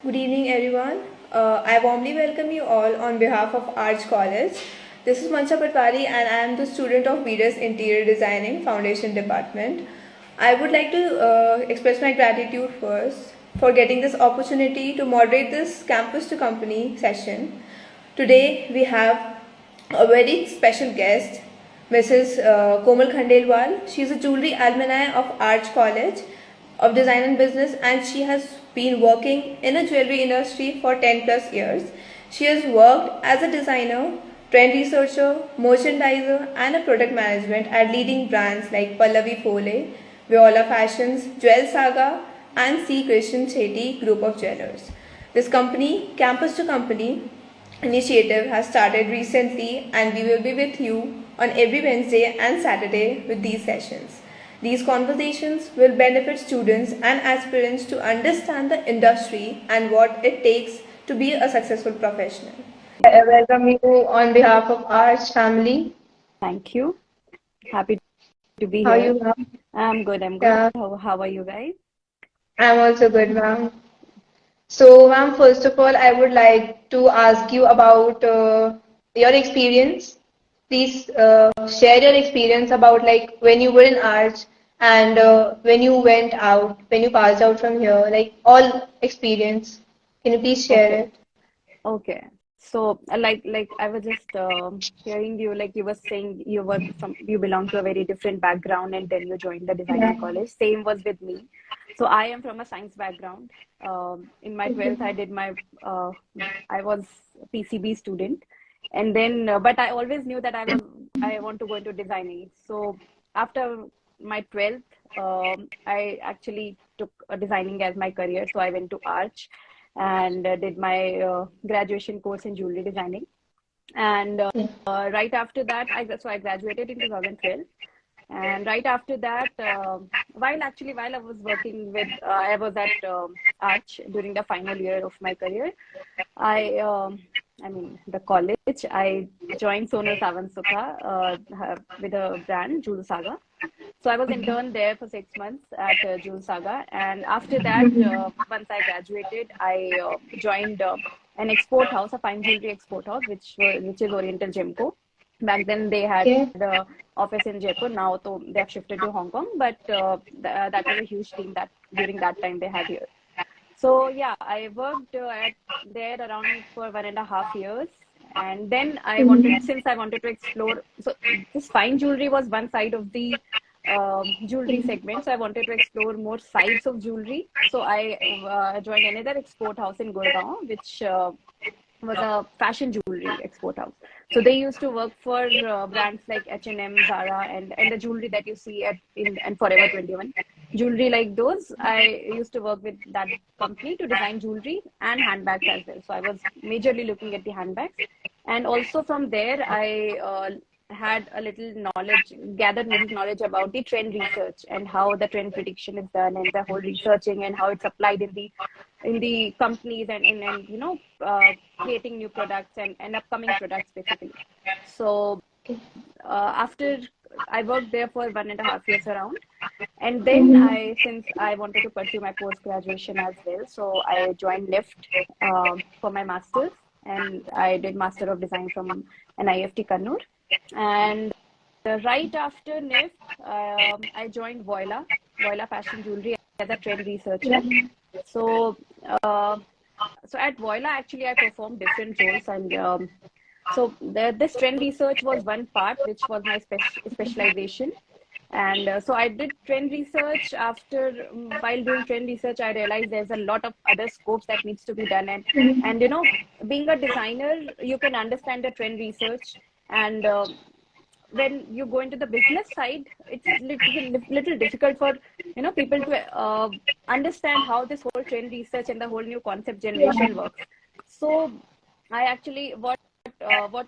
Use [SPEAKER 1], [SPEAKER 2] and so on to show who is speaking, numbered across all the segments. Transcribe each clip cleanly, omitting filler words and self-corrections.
[SPEAKER 1] Good evening, everyone. I warmly welcome you all on behalf of Arch College. This is Mancha Patwari, and I am the student of BDS Interior Designing Foundation Department. I would like to express my gratitude first for getting this opportunity to moderate this campus to company session. Today we have a very special guest, Mrs. Komal Khandelwal. She is a jewelry alumni of Arch College of Design and Business, and she has been working in a jewelry industry for 10 plus years. She has worked as a designer, trend researcher, merchandiser, and a product management at leading brands like Pallavi Fole, Viola Fashions, Jewel Saga, and C. Christian Chetty Group of Jewelers. This company, Campus to Company, initiative has started recently, and we will be with you on every Wednesday and Saturday with these sessions. These conversations will benefit students and aspirants to understand the industry and what it takes to be a successful professional. I welcome you on behalf of Arch family.
[SPEAKER 2] Thank you. Happy to be
[SPEAKER 1] How are
[SPEAKER 2] here.
[SPEAKER 1] you, ma'am?
[SPEAKER 2] I'm good.
[SPEAKER 1] Yeah,
[SPEAKER 2] How are you guys?
[SPEAKER 1] I'm also good, ma'am. So, ma'am, first of all, I would like to ask you about your experience. Please share your experience about like when you were in Arch and when you went out, when you passed out from here, like all experience. Can you please share
[SPEAKER 2] Okay.
[SPEAKER 1] it?
[SPEAKER 2] Okay. So, like I was just hearing you, like you were saying you belong to a very different background and then you joined the designing
[SPEAKER 1] Yeah.
[SPEAKER 2] college. Same was with me. So I am from a science background. In my 12th, I was PCB student, and then but I always knew that I want to go into designing. So after my 12th, I actually took designing as my career. So I went to Arch and did my graduation course in jewelry designing. And right after that, I graduated in 2012. And right after that, while I was working I was at Arch during the final year of my career. I, um, I mean, the college, I joined Sonal Sawan Sukha with a brand, Jewel Saga. So I was intern there for 6 months at Jewel Saga, and after that, once I graduated, I joined an export house, a fine jewelry export house, which is Oriental Gemco. Back then, they had
[SPEAKER 1] Okay.
[SPEAKER 2] the office in Jaipur. Now, they have shifted to Hong Kong, but that was a huge team that during that time they had here. So yeah, I worked at there around for 1.5 years, and then since I wanted to explore. So this fine jewelry was one side of the jewelry segment. So I wanted to explore more sides of jewelry. So I joined another export house in Gurgaon, which was a fashion jewelry export house. So they used to work for brands like H&M, Zara, and the jewelry that you see in and Forever 21. Jewelry like those, I used to work with that company to design jewelry and handbags as well. So I was majorly looking at the handbags, and also from there I had a little knowledge, gathered little knowledge about the trend research and how the trend prediction is done, and the whole researching and how it's applied in the companies and creating new products and upcoming products basically. So after I worked there for 1.5 years around, and then since I wanted to pursue my post graduation as well, so I joined NIFT for my masters, and I did Master of Design from NIFT Kannur. And right after NIFT, I joined Voila Fashion Jewelry as a trend researcher. So, so at Voila, actually, I performed different roles, and this trend research was one part, which was my specialization. And so I did trend research. While doing trend research, I realized there's a lot of other scopes that needs to be done. And being a designer, you can understand the trend research, and when you go into the business side, it's little difficult for people to understand how this whole trend research and the whole new concept generation works. So I actually what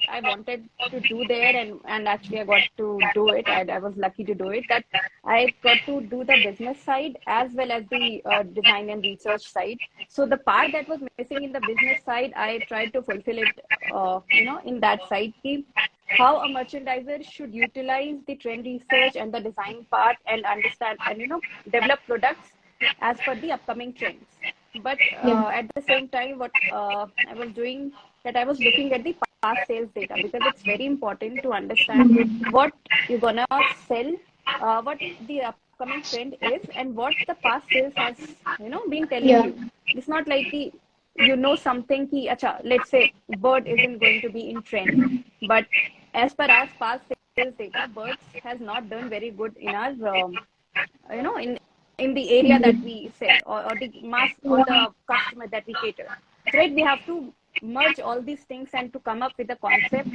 [SPEAKER 2] I wanted to do there, and actually I got to do it. I was lucky to do it. That I got to do the business side as well as the design and research side. So the part that was missing in the business side, I tried to fulfill it. In that side, how a merchandiser should utilize the trend research and the design part and understand and develop products as per the upcoming trends. But
[SPEAKER 3] Yeah.
[SPEAKER 2] at the same time, what I was doing, that I was looking at the past sales data, because it's very important to understand what you're gonna sell, what the upcoming trend is, and what the past sales has, been telling
[SPEAKER 3] Yeah.
[SPEAKER 2] you. It's not like something ki, acha, let's say bird isn't going to be in trend, but as per our past sales data, birds has not done very good in our in the area that we sell, or the mass, or
[SPEAKER 3] Yeah.
[SPEAKER 2] the customer that we cater. So, right, we have to merge all these things and to come up with a concept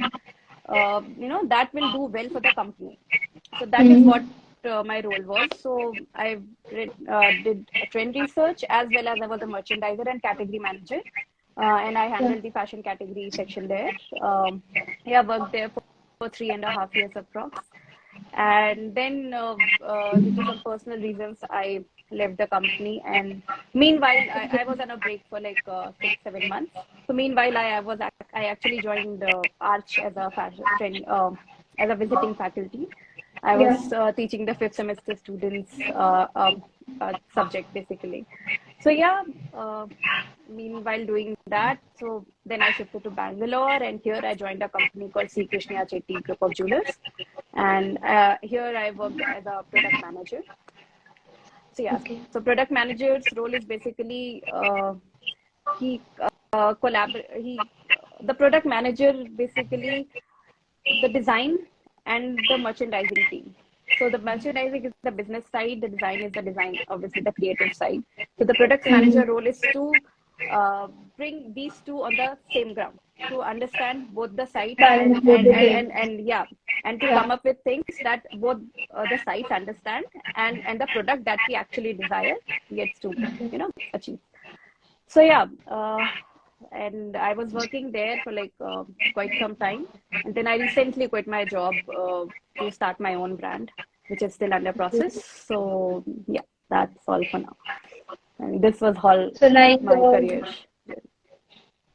[SPEAKER 2] that will do well for the company. So that is what my role was. So I did a trend research, as well as I was a merchandiser and category manager, and I
[SPEAKER 3] Yeah.
[SPEAKER 2] handled the fashion category section there. Yeah, worked there for 3.5 years approx. And then, due to some personal reasons, I left the company. And meanwhile, I was on a break for like 6-7 months. So meanwhile, I actually joined Arch as a fashion training, as a visiting faculty. I
[SPEAKER 3] Yeah.
[SPEAKER 2] was teaching the fifth semester students subject basically. So yeah, meanwhile doing that, so then I shifted to Bangalore, and here I joined a company called C. Krishna Chetty Group of Jewelers, and here I worked as a product manager. So yeah,
[SPEAKER 3] Okay.
[SPEAKER 2] so product manager's role is basically he collaborate. The product manager basically the design and the merchandising team. So the merchandising is the business side, the design is the design, obviously the creative side. So the products manager role is to bring these two on the same ground, to understand both the sides,
[SPEAKER 3] Balance
[SPEAKER 2] and
[SPEAKER 3] both
[SPEAKER 2] and
[SPEAKER 3] the
[SPEAKER 2] and
[SPEAKER 3] things.
[SPEAKER 2] and, and yeah, and to
[SPEAKER 3] Yeah.
[SPEAKER 2] come up with things that both the sides understand, and the product that we actually desire gets to achieve. So yeah, and I was working there for like quite some time, and then I recently quit my job to start my own brand, which is still under process. So yeah, that's all for now. And this was all
[SPEAKER 3] So like,
[SPEAKER 2] my career.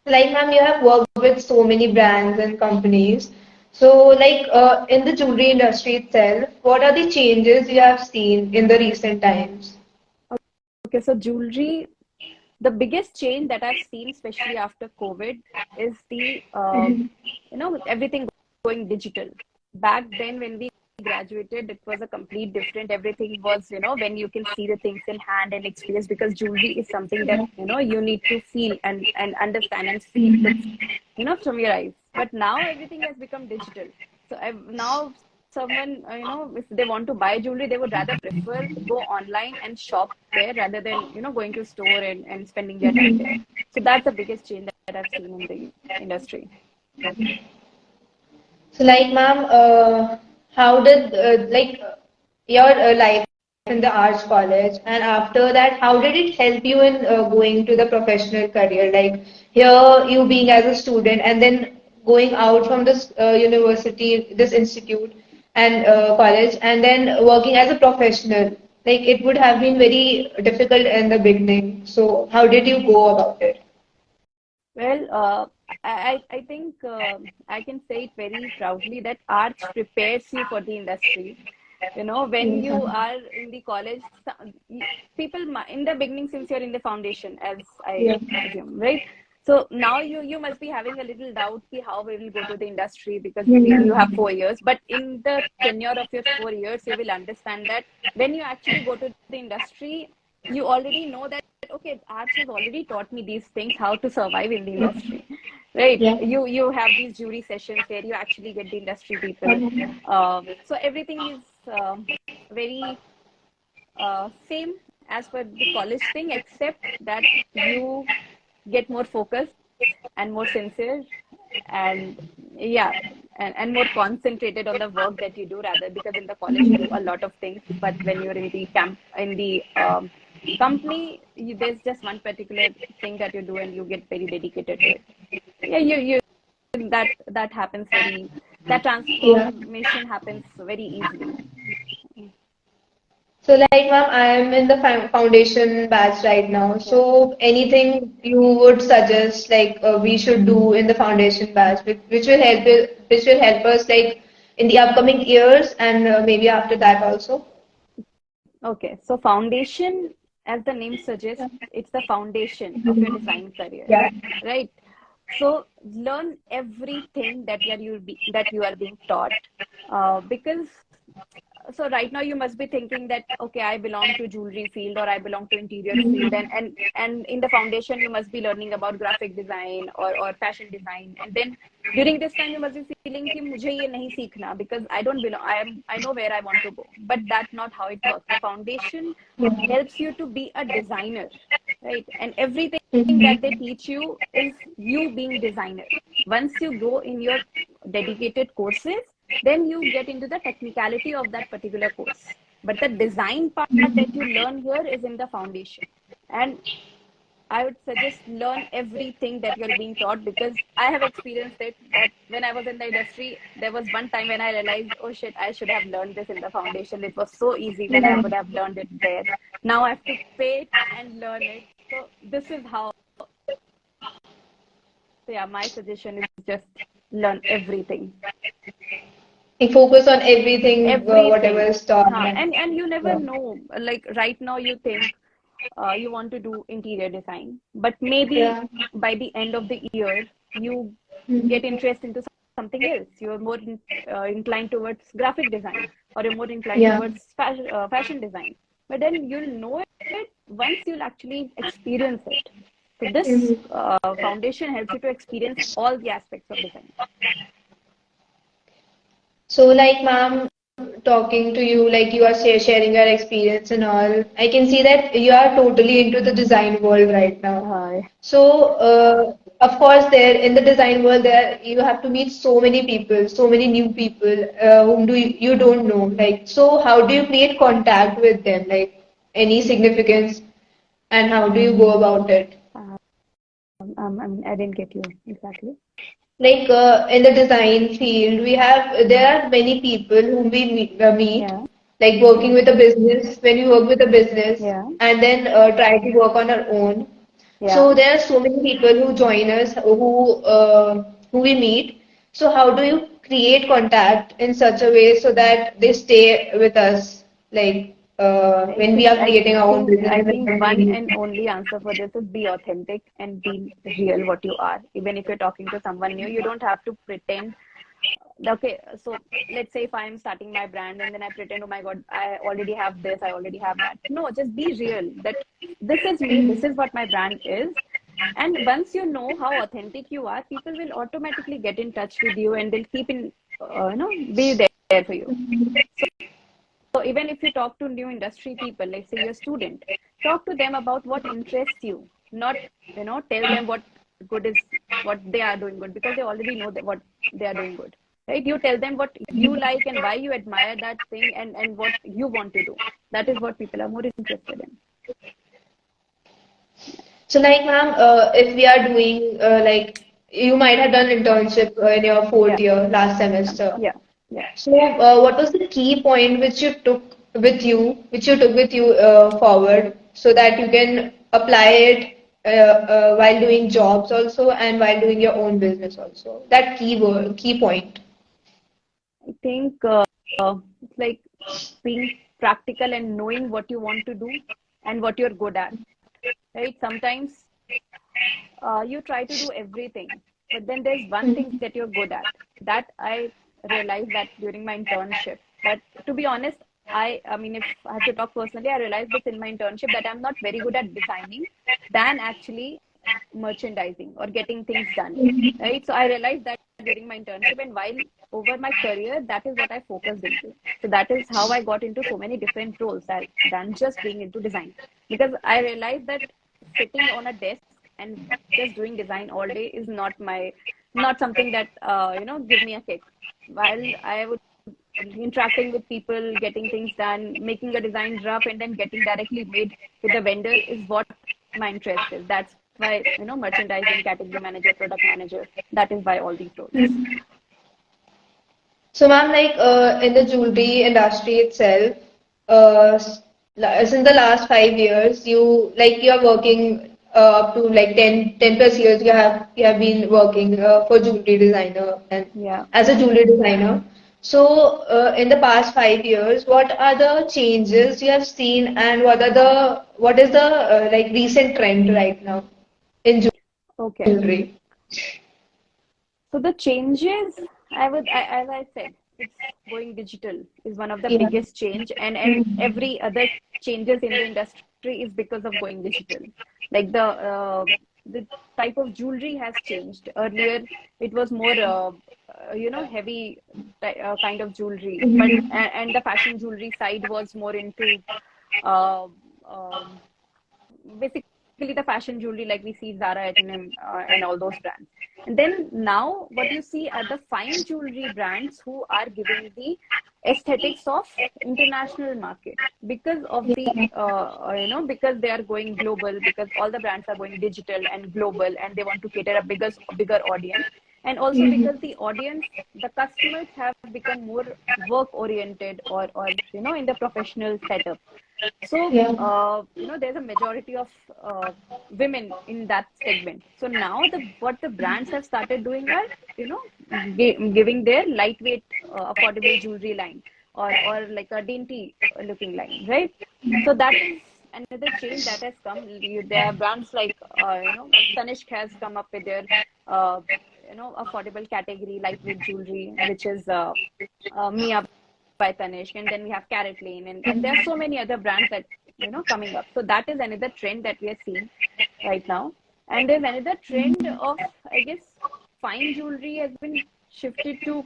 [SPEAKER 3] ma'am, you have worked with so many brands and companies. So, like, in the jewelry industry itself, what are the changes you have seen in the recent times?
[SPEAKER 2] Okay, so jewelry, the biggest change that I've seen, especially after COVID, is the everything going digital. Back then, when we graduated, it was a complete different. Everything was when you can see the things in hand and experience, because jewelry is something that you need to feel and understand and see it with from your eyes. But now everything has become digital. So now someone if they want to buy jewelry, they would rather prefer go online and shop there rather than going to store and spending their time there. So that's the biggest change that I've seen in the industry.
[SPEAKER 3] So, like, ma'am, how did your life in the arts college, and after that, how did it help you in going to the professional career? Like, here you being as a student, and then going out from this university, this institute, and college, and then working as a professional. Like, it would have been very difficult in the beginning. So, how did you go about it?
[SPEAKER 2] Well, I think I can say it very proudly that Arch prepares you for the industry. When
[SPEAKER 3] Yes,
[SPEAKER 2] you
[SPEAKER 3] ma'am.
[SPEAKER 2] are in the college, people in the beginning, since you're in the foundation, as I
[SPEAKER 3] Yeah.
[SPEAKER 2] assume, right? So now you must be having a little doubt how we will go to the industry, because you have
[SPEAKER 3] Mhm.
[SPEAKER 2] 4 years. But in the tenure of your 4 years, you will understand that when you actually go to the industry, you already know that okay, arts has already taught me these things, how to survive in the industry, right?
[SPEAKER 3] Yeah.
[SPEAKER 2] You have these jury sessions where you actually get the industry people. So everything is very same as per the college thing, except that you get more focused and more sincere, and yeah, and more concentrated on the work that you do, rather, because in the college you do a lot of things, but when you're in the company, there's just one particular thing that you do, and you get very dedicated to it. Yeah, you that happens very, that
[SPEAKER 3] Yeah.
[SPEAKER 2] transformation happens very easily.
[SPEAKER 3] So, like, ma'am, I am in the foundation batch right now.
[SPEAKER 2] Yeah.
[SPEAKER 3] So, anything you would suggest, like, we should do in the foundation batch, which will help us, like, in the upcoming years and maybe after that also.
[SPEAKER 2] Okay, so foundation as the name suggests, it's the foundation of your design career,
[SPEAKER 3] Yeah.
[SPEAKER 2] right? So learn everything that you are being taught, because so right now you must be thinking that okay, I belong to jewelry field or I belong to interior field, and in the foundation you must be learning about graphic design or fashion design, and then during this time you must be feeling कि मुझे ये नहीं सीखना because I don't belong, I know where I want to go, but that's not how it works. The foundation helps you to be a designer, right? And everything that they teach you is you being designer. Once you go in your dedicated courses, then you get into the technicality of that particular course, but the design part that you learn here is in the foundation. And I would suggest learn everything that you're being taught, because I have experienced it that when I was in the industry, there was one time when I realized, oh shit, I should have learned this in the foundation. It was so easy when I would have learned it there. Now I have to pay it and learn it. So this is how. So yeah, my suggestion is just learn everything.
[SPEAKER 3] Like focus on everything, whatever
[SPEAKER 2] Everything.
[SPEAKER 3] is taught.
[SPEAKER 2] And you never
[SPEAKER 3] Yeah.
[SPEAKER 2] know. Like right now, you think you want to do interior design, but maybe
[SPEAKER 3] Yeah.
[SPEAKER 2] by the end of the year, you get interest into something else. You're more inclined towards graphic design, or you're more inclined
[SPEAKER 3] Yeah.
[SPEAKER 2] towards fashion design. But then you'll know it once you'll actually experience it. So this foundation helps you to experience all the aspects of design.
[SPEAKER 3] So, like, ma'am, talking to you, like you are sharing your experience and all, I can see that you are totally into the design world right now.
[SPEAKER 2] Hi.
[SPEAKER 3] So, of course, there in the design world, there you have to meet so many people, so many new people whom you don't know. Like, so how do you create contact with them? Like, any significance, and how do you go about it?
[SPEAKER 2] I didn't get you exactly.
[SPEAKER 3] Like in the design field, there are many people whom we meet,
[SPEAKER 2] Yeah.
[SPEAKER 3] like working with a business, when we work with a business
[SPEAKER 2] Yeah.
[SPEAKER 3] and then try to work on our own.
[SPEAKER 2] Yeah.
[SPEAKER 3] So there are so many people who join us, who we meet. So how do you create contact in such a way so that they stay with us, like
[SPEAKER 2] I
[SPEAKER 3] when we
[SPEAKER 2] think
[SPEAKER 3] are
[SPEAKER 2] I
[SPEAKER 3] creating our own
[SPEAKER 2] think
[SPEAKER 3] business
[SPEAKER 2] I
[SPEAKER 3] and
[SPEAKER 2] think
[SPEAKER 3] then
[SPEAKER 2] one
[SPEAKER 3] we
[SPEAKER 2] and only answer for this is be authentic and be real what you are. Even if you're talking to someone new, you don't have to pretend. Okay, so let's say if I'm starting my brand and then I pretend, oh my God, I already have this, I already have that. No, just be real that this is me, this is what my brand is. And once you know how authentic you are, people will automatically get in touch with you and they'll keep in, be there for you. So even if you talk to new industry people, like say you're a student, talk to them about what interests you, not tell them what they are doing good, because they already know that what they are doing good. Right? You tell them what you like and why you admire that thing, and what you want to do. That is what people are more interested in.
[SPEAKER 3] So, like, ma'am, if we are doing like you might have done internship in your
[SPEAKER 2] Yeah.
[SPEAKER 3] fourth year last semester.
[SPEAKER 2] Yeah. Yeah.
[SPEAKER 3] So, what was the key point which you took with you forward, so that you can apply it while doing jobs also and while doing your own business also? That key point.
[SPEAKER 2] I think it's like being practical and knowing what you want to do and what you're good at. Right? Sometimes you try to do everything, but then there's one thing that you're good at. That I realized that during my internship. That to be honest, I mean, if I have to talk personally, I realized this in my internship that I'm not very good at designing than actually merchandising or getting things done. Right? So I realized that during my internship, and while over my career, that is what I focused into. So that is how I got into so many different roles than just being into design. Because I realized that sitting on a desk and just doing design all day is not something that give me a kick. While I would interacting with people, getting things done, making a design rough, and then getting directly made with the vendor is what my interest is. That's why merchandising, category manager, product manager. That is why all these roles.
[SPEAKER 3] So, ma'am, like in the jewelry industry itself, since the last 5 years, you are working up to like 10 plus years. You have been working for jewelry designer and
[SPEAKER 2] Yeah.
[SPEAKER 3] as a jewelry designer. So, in the past 5 years, what are the changes you have seen, and what is the like recent trend right now in
[SPEAKER 2] Okay.
[SPEAKER 3] jewelry?
[SPEAKER 2] So the changes, as I said, it's going digital is one of the
[SPEAKER 3] Yeah.
[SPEAKER 2] biggest change, and every other changes in the industry is because of going digital. Like the type of jewelry has changed. Earlier, it was more heavy kind of jewelry, but and the fashion jewelry side was more into uh, um, basically the fashion jewelry like we see Zara, H&M, and all those brands. And then now what you see are the fine jewelry brands who are giving the aesthetics of international market because of the because they are going global, because all the brands are going digital and global, and they want to cater a bigger audience, and also because the audience, the customers have become more work oriented, or in the professional setup. So,
[SPEAKER 3] Yeah.
[SPEAKER 2] there's a majority of women in that segment. So now what the brands have started doing are, giving their lightweight, affordable jewelry line, or like a dainty looking line, right? So that is another change that has come. There are brands like, Tanishq has come up with their, affordable category, lightweight jewelry, which is Mia by Tanishq, and then we have Carrot Lane, and there are so many other brands that coming up. So that is another trend that we are seeing right now. And there's another trend of, I guess, fine jewelry has been shifted to.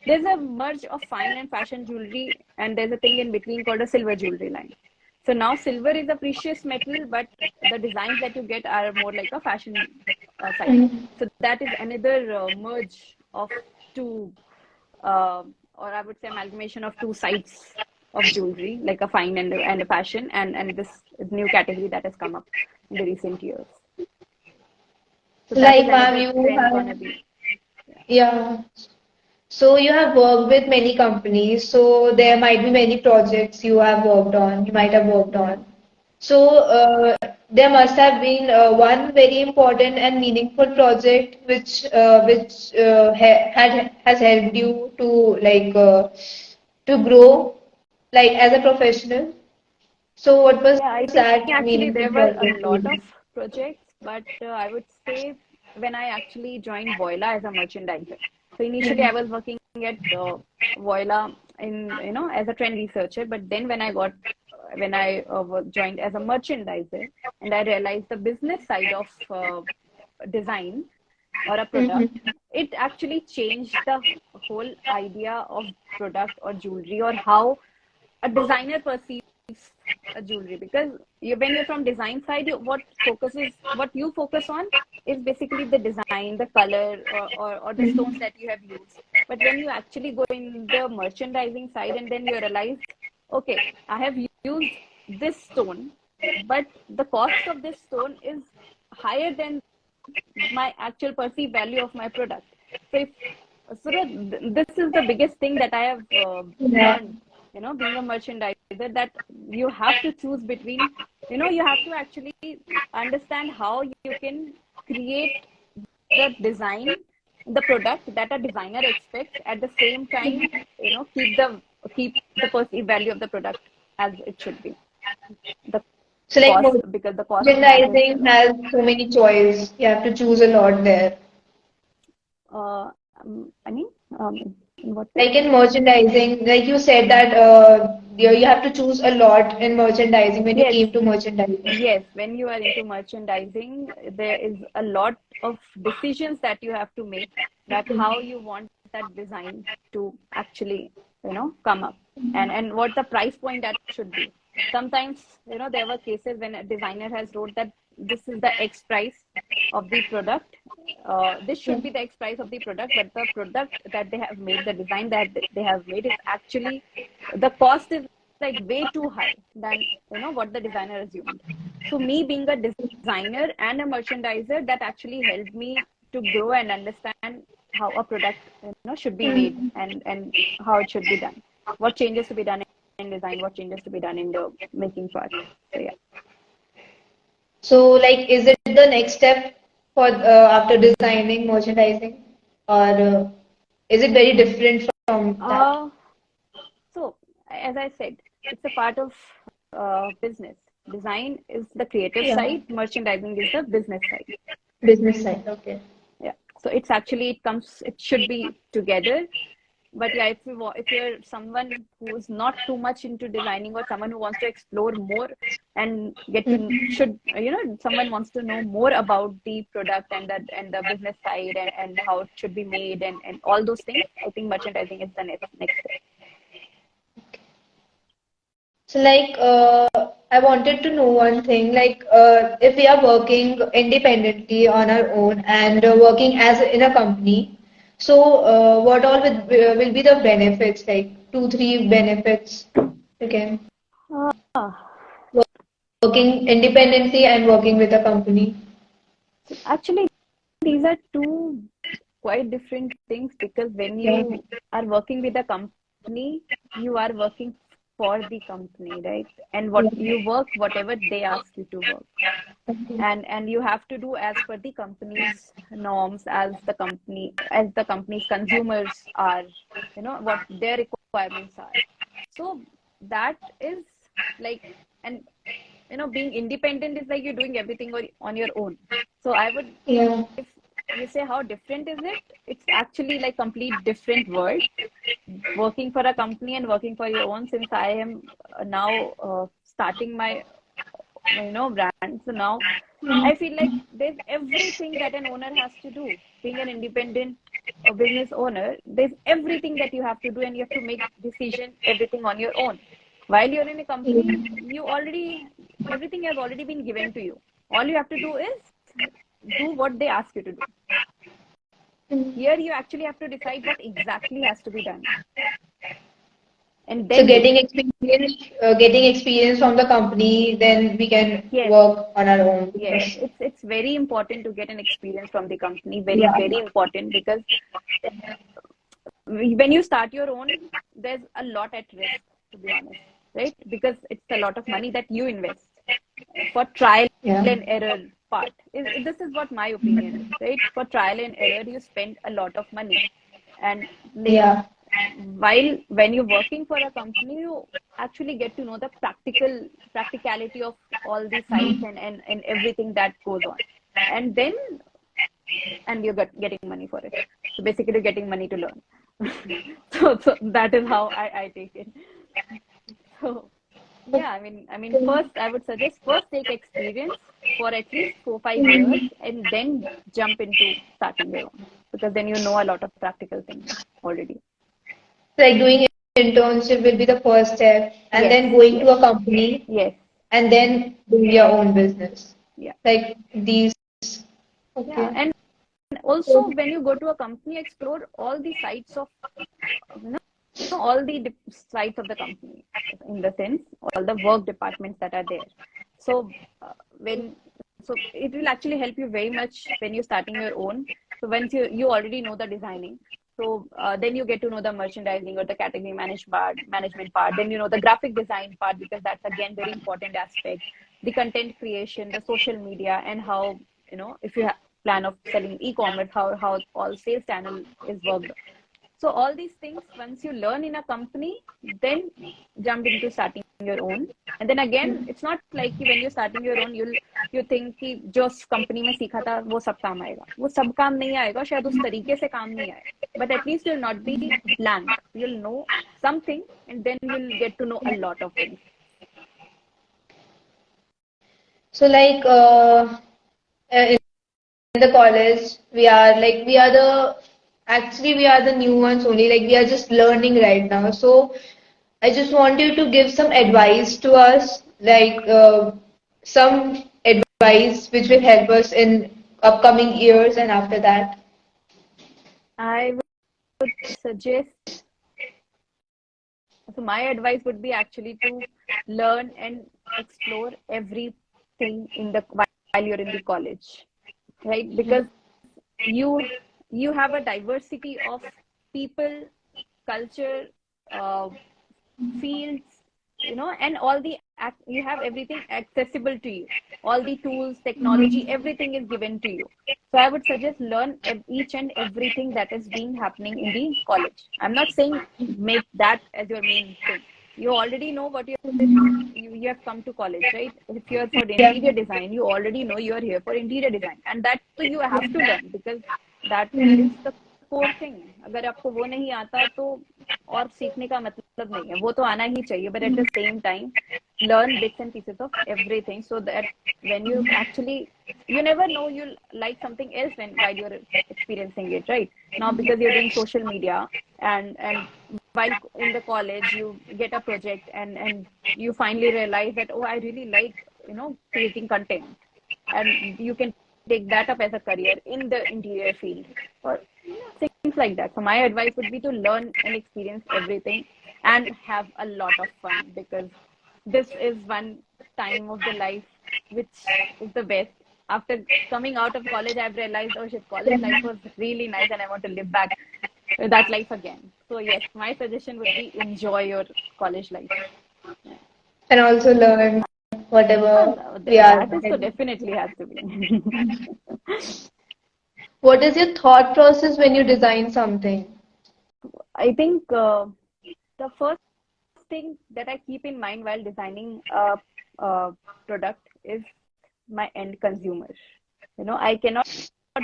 [SPEAKER 2] There's a merge of fine and fashion jewelry, and there's a thing in between called a silver jewelry line. So now silver is a precious metal, but the designs that you get are more like a fashion side. So that is another merge of two or I would say amalgamation of two sides of jewelry, like a fine and a fashion, and this new category that has come up in the recent years. So that is
[SPEAKER 3] Like, ma'am,
[SPEAKER 2] another
[SPEAKER 3] you
[SPEAKER 2] trend
[SPEAKER 3] have,
[SPEAKER 2] gonna be.
[SPEAKER 3] yeah. So you have worked with many companies, so there might be many projects you might have worked on. So there must have been one very important and meaningful project which has helped you to grow like as a professional. So what was
[SPEAKER 2] Yeah, I think
[SPEAKER 3] that
[SPEAKER 2] actually
[SPEAKER 3] meaningful
[SPEAKER 2] there were a
[SPEAKER 3] project for
[SPEAKER 2] lot
[SPEAKER 3] you?
[SPEAKER 2] of projects, but I would say when I actually joined Voila as a merchandiser. So initially I was working at Voila as a trend researcher, but then when I joined as a merchandiser, and I realized the business side of design or a product, it actually changed the whole idea of product or jewelry, or how a designer perceives a jewelry. Because when you're from design side, what you focus on is basically the design, the color, or the stones that you have used. But when you actually go in the merchandising side, and then you realize, okay, I have used this stone, but the cost of this stone is higher than my actual perceived value of my product. So if so this is the biggest thing that I have
[SPEAKER 3] Yeah.
[SPEAKER 2] learned, being a merchandiser, that you have to choose between, you have to actually understand how you can create the design, the product that a designer expects, at the same time, keep the perceived value of the product as it should be. The
[SPEAKER 3] So like
[SPEAKER 2] cost, because the cost matters a
[SPEAKER 3] merchandising
[SPEAKER 2] lot.
[SPEAKER 3] has so many choice. You have to choose a lot there.
[SPEAKER 2] Uh, I mean, in what way?
[SPEAKER 3] Like in merchandising, like you said that you have to choose a lot in merchandising when you
[SPEAKER 2] Yes,
[SPEAKER 3] came to merchandising.
[SPEAKER 2] yes. When you are into merchandising, there is a lot of decisions that you have to make, that how you want that design to actually, come up, and what the price point that should be. Sometimes, there were cases when a designer has wrote that this is the X price of the product. This should be the X price of the product, but the product that they have made, the design that they have made, is actually, the cost is like way too high than what the designer assumed. So me being a designer and a merchandiser, that actually helped me to grow and understand how a product should be made, and how it should be done, what changes to be done in design, what changes to be done in the making part. So yeah.
[SPEAKER 3] So like, is it the next step for after designing merchandising, or is it very different from that?
[SPEAKER 2] Uh, so, as I said, it's a part of business. Design is the creative
[SPEAKER 3] Yeah,
[SPEAKER 2] side, merchandising is the business side.
[SPEAKER 3] business side. Okay.
[SPEAKER 2] Yeah. So it's actually, it should be together. But yeah, if you're someone who's not too much into designing, or someone who wants to explore more and someone wants to know more about the product and the business side, and how it should be made, and all those things, I think merchandising is the next step.
[SPEAKER 3] So, like, I wanted to know one thing, like, if we are working independently on our own and working as in a company, so what all will be the benefits, like two, three benefits, again,
[SPEAKER 2] Ah,
[SPEAKER 3] working independently and working with a company?
[SPEAKER 2] so actually, these are two quite different things, because when
[SPEAKER 3] Yeah.
[SPEAKER 2] you are working with a company, you are working for the company, right? And what you work, whatever they ask you to work, and you have to do as per the company's norms, as the company's consumers are, what their requirements are. So that is like, and being independent is like you're doing everything on your own. So I would,
[SPEAKER 3] Yeah.
[SPEAKER 2] if you say how different is it, it's actually like complete different world, working for a company and working for your own. Since I am now starting my brand, so now I feel like there's everything that an owner has to do. Being an independent business owner, there's everything that you have to do, and you have to make decision everything on your own. While you're in a company, everything has already been given to you. All you have to do is do what they ask you to do. Here, you actually have to decide what exactly has to be done, and
[SPEAKER 3] So
[SPEAKER 2] then do it.
[SPEAKER 3] getting experience from the company, then we can
[SPEAKER 2] Yes,
[SPEAKER 3] work on our own.
[SPEAKER 2] yes, it's very important to get an experience from the company. Very,
[SPEAKER 3] Yeah.
[SPEAKER 2] very important, because when you start your own, there's a lot at risk, to be honest, right? Because it's a lot of money that you invest for trial
[SPEAKER 3] Yeah.
[SPEAKER 2] and error part. This is what my opinion is, right? For trial and error, you spend a lot of money. And
[SPEAKER 3] Yeah.
[SPEAKER 2] while when you're working for a company, you actually get to know the practicality of all the sites, and everything that goes on. And then, and you're getting money for it. So basically, getting money to learn. So that is how I take it. So yeah, I mean, first I would suggest, first take experience for at least 4-5 years, and then jump into starting your own, because then you know a lot of practical things already.
[SPEAKER 3] Like doing internship will be the first step, and
[SPEAKER 2] Yes,
[SPEAKER 3] then going to
[SPEAKER 2] yes,
[SPEAKER 3] a company,
[SPEAKER 2] yes,
[SPEAKER 3] and then doing your own business.
[SPEAKER 2] yeah,
[SPEAKER 3] Like these.
[SPEAKER 2] yeah.
[SPEAKER 3] Okay.
[SPEAKER 2] And also, when you go to a company, explore all the sites of, you know, all the sides of the company, in the sense, all the work departments that are there. So when so it will actually help you very much when you're starting your own. So once you already know the designing, so then you get to know the merchandising or the category management part. Then you know the graphic design part, because that's again very important aspect. The content creation, the social media, and how, if you have plan of selling e-commerce, how all sales channel is worked. So all these things, once you learn in a company, then jump into starting your own. And then again, it's not like when you're starting your own, you think कि जो company में सीखा था वो सब काम आएगा. वो सब काम नहीं आएगा, शायद उस तरीके से काम नहीं आए. But at least you'll not be blank. You'll know something, and then you'll get to know a lot of things.
[SPEAKER 3] So like in the college, we are the new ones only. Like we are just learning right now. So I just want you to give some advice to us, like some advice which will help us in upcoming years and after that.
[SPEAKER 2] I would suggest, so my advice would be actually to learn and explore everything while you're in the college, right? Because you you have a diversity of people, culture, uh, fields, and all the you have everything accessible to you. All the tools, technology, everything is given to you. So I would suggest learn each and everything that is being happening in the college. I'm not saying make that as your main thing. You already know what you have come to college, right? If you're for
[SPEAKER 3] Yeah.
[SPEAKER 2] interior design, you already know you're here for interior design, and that so you have to learn because that is the core thing. अगर आपको वो नहीं आता तो और सीखने का मतलब नहीं है, वो तो आना ही चाहिए, but at the same time learn bits and pieces of everything so that when you actually, you never know, you'll like something else while you're experiencing it, right? Now because you're doing social media and while in the college you get a project and you finally realize that, oh, I really like, creating content, and you can take that up as a career in the interior field or things like that. So my advice would be to learn and experience everything and have a lot of fun, because this is one time of the life which is the best. After coming out of college, I've realized, oh shit, college life was really nice and I want to live back that life again. So yes, my suggestion would be enjoy your college life.
[SPEAKER 3] And also learn whatever we are.
[SPEAKER 2] That is so definitely has to be.
[SPEAKER 3] What is your thought process when you design something?
[SPEAKER 2] I think the first thing that I keep in mind while designing a product is my end consumer. I cannot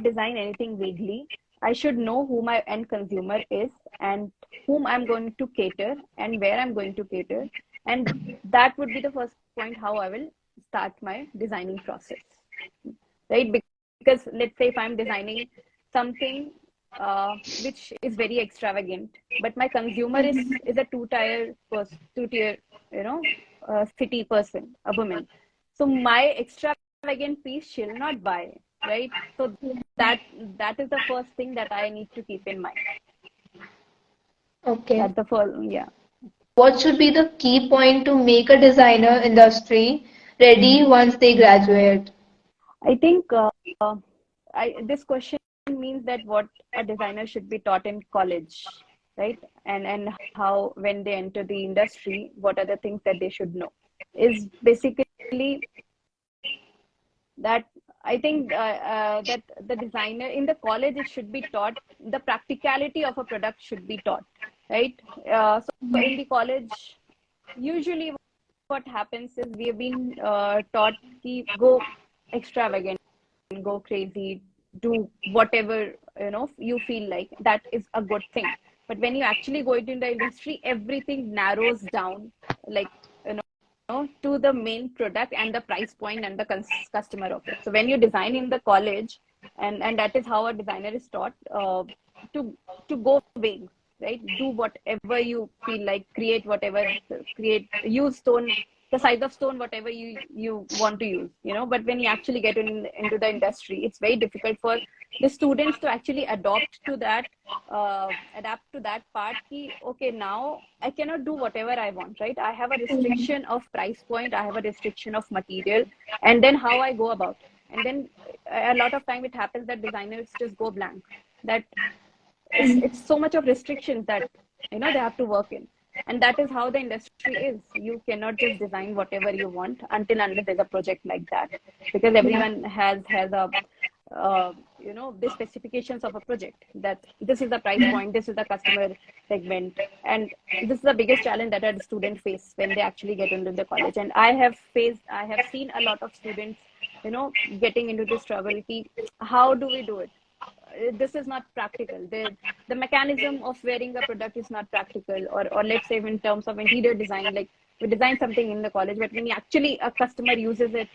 [SPEAKER 2] design anything vaguely. I should know who my end consumer is and whom I'm going to cater and where I'm going to cater. And that would be the first point how I will start my designing process, right? Because let's say if I'm designing something which is very extravagant, but my consumer is a two-tier city person, a woman. So my extravagant piece she'll not buy, right? So that is the first thing that I need to keep in mind.
[SPEAKER 3] Okay.
[SPEAKER 2] That's the first, yeah.
[SPEAKER 3] What should be the key point to make a designer industry ready once they graduate?
[SPEAKER 2] I think this question means that what a designer should be taught in college, right? And how when they enter the industry, what are the things that they should know? Is basically that I think that the designer in the college, it should be taught, the practicality of a product should be taught, right? So in the college, usually what happens is we have been taught to go extravagant, go crazy, do whatever you feel like. That is a good thing. But when you actually go into the industry, everything narrows down, like to the main product and the price point and the customer of it. So when you design in the college, and that is how a designer is taught to go big, right? Do whatever you feel like, create whatever, use stone, the size of stone, whatever you want to use, but when you actually get into the industry, it's very difficult for the students to actually adapt to that part. Okay, now I cannot do whatever I want, right? I have a restriction of price point, I have a restriction of material, and then how I go about. And then a lot of time it happens that designers just go blank, that it's so much of restrictions that they have to work in. And that is how the industry is. You cannot just design whatever you want unless there's a project like that, because everyone has a the specifications of a project, that this is the price point, this is the customer segment, and this is the biggest challenge that a student face when they actually get into the college. And I have seen a lot of students getting into this struggle. How do we do it? This is not practical. The mechanism of wearing a product is not practical. Or let's say in terms of interior design, like we design something in the college, but when actually a customer uses it,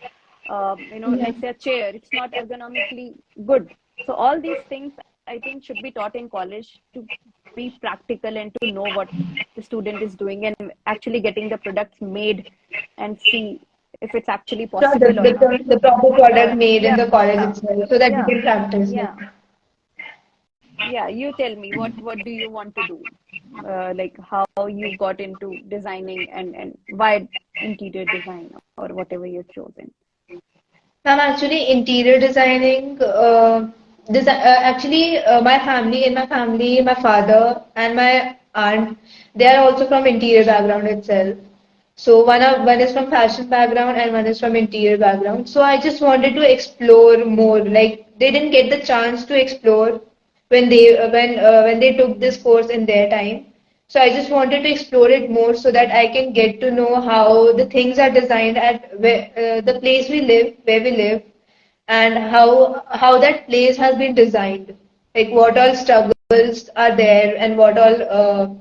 [SPEAKER 2] let's say a chair, it's not ergonomically good. So all these things I think should be taught in college to be practical and to know what the student is doing and actually getting the products made and see if it's actually possible or not.
[SPEAKER 3] The proper product made in
[SPEAKER 2] Yeah,
[SPEAKER 3] the college itself, so that we
[SPEAKER 2] yeah,
[SPEAKER 3] can practice it.
[SPEAKER 2] yeah. You tell me, what do you want to do? Like how you got into designing and why interior design or whatever you've chosen.
[SPEAKER 3] I'm actually interior designing. My family, my father and my aunt, they are also from interior background itself. So one is from fashion background and one is from interior background. So I just wanted to explore more. Like they didn't get the chance to explore when they took this course in their time. So I just wanted to explore it more so that I can get to know how the things are designed at the place we live, where we live, and how that place has been designed. Like what all struggles are there and what all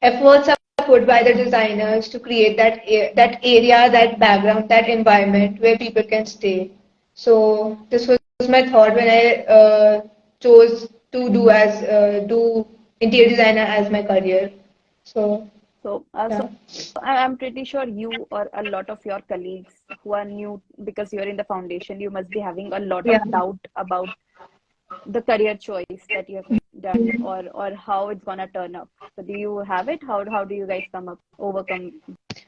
[SPEAKER 3] efforts are put by the designers to create that area, that background, that environment where people can stay. So this was my thought when I chose to do interior designer as my career. So
[SPEAKER 2] So,
[SPEAKER 3] yeah,
[SPEAKER 2] I'm pretty sure you or a lot of your colleagues who are new because you're in the foundation, you must be having a lot of
[SPEAKER 3] yeah.
[SPEAKER 2] doubt about the career choice that you have done or how it's gonna turn up. So, do you have it? How do you guys overcome?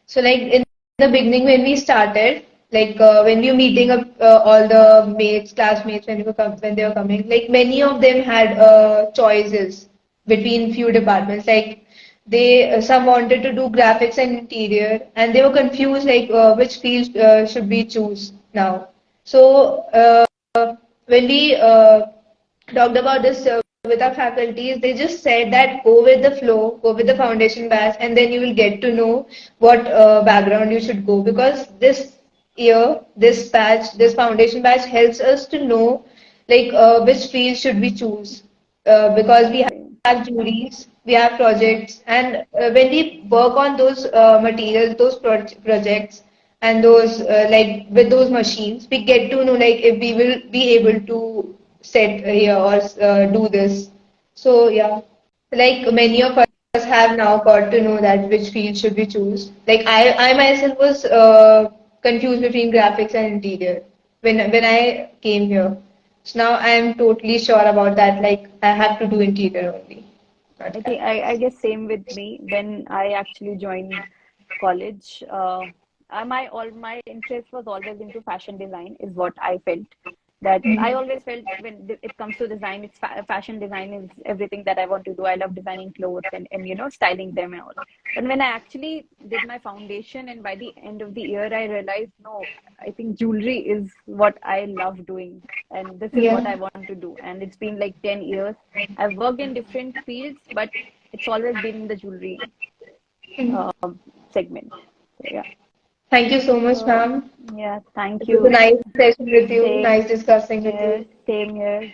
[SPEAKER 3] So like in the beginning when we started, like when we were meeting up all the mates, classmates when they were coming, like many of them had choices between few departments. Like they some wanted to do graphics and interior, and they were confused like which field should we choose now. So when we talked about this with our faculties, they just said that go with the flow, go with the foundation batch, and then you will get to know what background you should go. Because this year, this batch, this foundation batch helps us to know like which field should we choose. Because we
[SPEAKER 2] Okay.
[SPEAKER 3] have juries, we have projects, and when we work on those materials, those projects, and those like with those machines, we get to know like if we will be able to set here or do this. So yeah, like many of us have now got to know that which field should we choose. Like I myself was confused between graphics and interior when I came here. So now I am totally sure about that. Like I have to do interior only, not
[SPEAKER 2] I
[SPEAKER 3] graphics.
[SPEAKER 2] guess same with me when I actually joined college. My my interest was always into fashion design, is what I felt. That I always felt when it comes to design, fashion design is everything that I want to do. I love designing clothes and styling them and all. But when I actually did my foundation and by the end of the year, I realized no, I think jewelry is what I love doing, and this is what
[SPEAKER 3] Yeah.
[SPEAKER 2] I want to do. And it's been like 10 years. I've worked in different fields, but it's always been in the jewelry segment. So yeah.
[SPEAKER 3] Thank you so much,
[SPEAKER 2] So
[SPEAKER 3] ma'am.
[SPEAKER 2] yeah, thank
[SPEAKER 3] It was a
[SPEAKER 2] you.
[SPEAKER 3] nice session with you.
[SPEAKER 2] Same
[SPEAKER 3] Nice discussing with
[SPEAKER 2] here,
[SPEAKER 3] you.
[SPEAKER 2] same here.